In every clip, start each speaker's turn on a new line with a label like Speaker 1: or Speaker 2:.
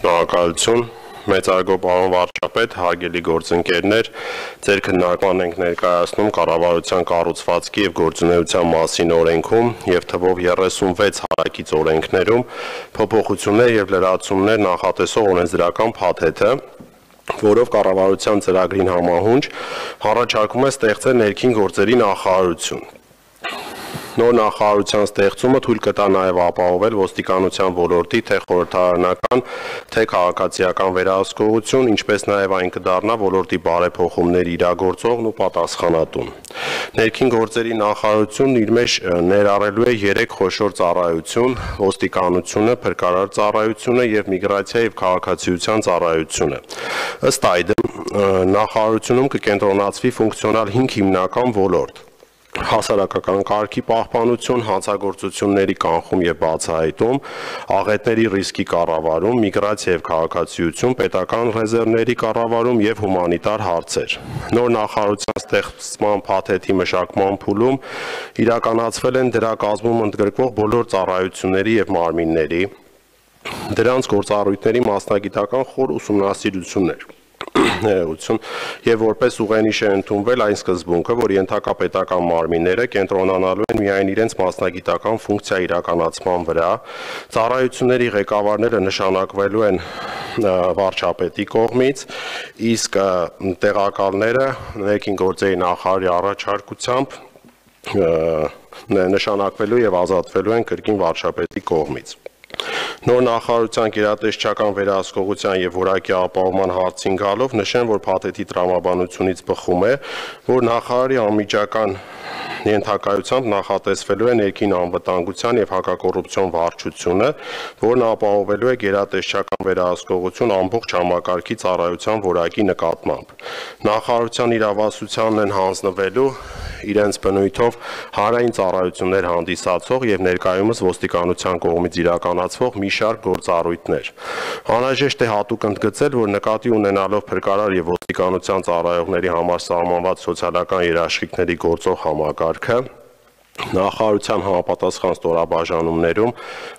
Speaker 1: Շնորհակալություն, մեծարգո պարոն վարչապետ, հարգելի գործընկերներ, ձեր քննարկման ենք ներկայացնում կառավարության կառուցվածքի եւ գործունեության մասին օրենքում եւ թվով 36 հարակից օրենքներում փոփոխություններ եւ լրացումներ նախատեսող օրենսդրական փաթեթը, որով կառավարության ծրագրին համահունչ առաջարկում է ստեղծել ներքին գործերի նախարարություն։ Նոր նախարարության ստեղծումը թույլ կտա նաև ապահովել ոստիկանության ոլորտի թե խորհրդարանական, թե քաղաքացիական վերահսկողություն, ինչպես նաև այն կդառնա ոլորտի բարեփոխումներ իրագործողն ու պատասխանատուն։ Ներքին գործերի նախարարությունն իր մեջ ներառելու է 3 խոշոր ծառայություն՝ ոստիկանությունը, փրկարար ծառայությունը եւ միգրացիա եւ քաղաքացիության ծառայությունը։ Ըստ այդմ, նախարարությունում կկենտրոնացվի ֆունկցիոնալ 5 հիմնական ոլորտ. Հասարակական կարգի պահպանություն, հանցագործությունների կանխում եւ բացահայտում, աղետների ռիսկի կառավարում, միգրացիա եւ քաղաքացիություն, պետական ռեզերվների կառավարում եւ հումանիտար հարցեր։ Նոր նախարարության ստեղծման փաթեթի մշակման փուլում իրականացվել են դրա կազմում ընդգրկվող բոլոր ծառայությունների եւ մարմինների, դրանց գործառույթների մասնագիտական խոր ուսումնասիրություններ։ Եվ որպես ուղենիշ է ընդունվել այն սկզբունքը, որ ենթակապետական մարմինները կենտրոնանալու են միայն իրենց մասնագիտական ֆունկցիա իրականացման վրա, ծառայությունների ղեկավարները նշանակվելու են վարչապետի կողմից, իսկ տեղակալները ներքին գործերի նախարարի առաջարկությամբ նշանակվելու եւ ազատվելու են կրկին վարչապետի կողմից։ Նոր նախարարության գերատեսչական վերահսկողության եւ որակի ապահովման հարցին գալով նշեմ, որ փաթեթի տրամաբանությունից բխում է, որ նախարարի անմիջական ենթակայությամբ նախատեսվելու է ներքին անվտանգության եւ հակակոռուպցիոն վարչությունը, որն ապահովելու է գերատեսչական վերահսկողություն ամբողջ համակարգի ծառայության որակի նկատմամբ։ Նախարարության իրավասությանն են հանձնվելու իրենց բնույթով հանրային ծառայություններ հանդիսացող եւ ներկայումս ոստիկանության կողմից իրականացվող մի շարք գործառույթներ։ Անհրաժեշտ է հատուկ ընդգծել, որ նկատի ունենալով փրկարար եւ ոստիկանության ծառայողների համար սահմանված սոցիալական երաշխիքների գործող համակարգը, նախարարության համապատասխան ստորաբաժանումներում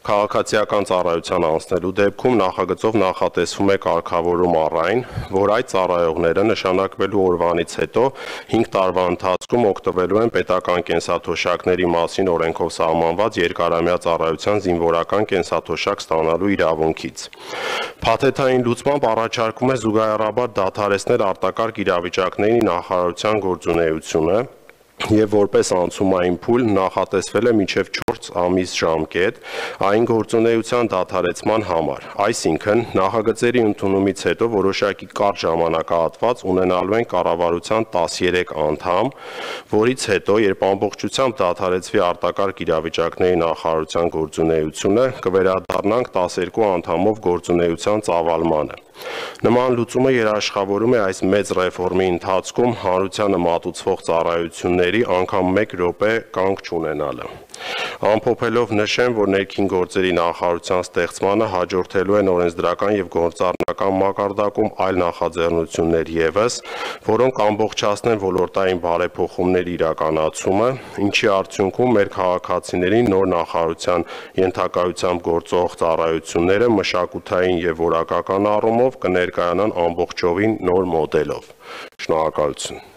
Speaker 1: քաղաքացիական ծառայության անցնելու դեպքում նախագծով նախատեսվում է կարգավորում առ այն, որ այդ ծառայողները նշանակվելու օրվանից հետո 5 տարվա ընթացքում օգտվելու են պետական կենսաթոշակների մասին օրենքով սահմանված երկարամյա ծառայության զինվորական կենսաթոշակ ստանալու իրավունքից։ Փաթեթային լուծմամբ առաջարկում է զուգահեռաբար դադարեցնել արտակարգ իրավիճակների նախարարության գործունեությունը եւ որպես անցումային փուլ նախատեսվել է մինչեւ 4 ամիս ժամկետ այն գործունեության դադարեցման համար։ Այսինքն, նախագծերի ընդունումից հետո որոշակի կարճ ժամանակահատված ունենալու են կառավարության 13 անդամ, որից հետո, երբ ամբողջությամբ դադարեցվի արտակարգ իրավիճակների նախարարության գործունեությունը, կվերադառնանք 12 անդամով գործունեության ծավալմանը։ Նման լուծումը երաշխավորում է այս մեծ ռեֆորմի ընթացքում հանրությանը մատուցվող ծառայությունների անգամ 1 րոպե կանգ չունենալը։ Ամփոփելով նշեմ, որ ներքին գործերի նախարարության ստեղծմանը հաջորդելու են օրենսդրական եւ գործառնական մակարդակում այլ նախաձեռնություններ եւս, որոնք ամբողջացնեն ոլորտային բարեփոխումների իրականացումը, ինչի արդյունքում մեր քաղաքացիներին նոր նախարարության ենթակայությամբ գործող ծառայությունները մշակութային եւ որակական առումով կներկայանան ամբողջովին նոր մոդելով։ Շնորհակալություն։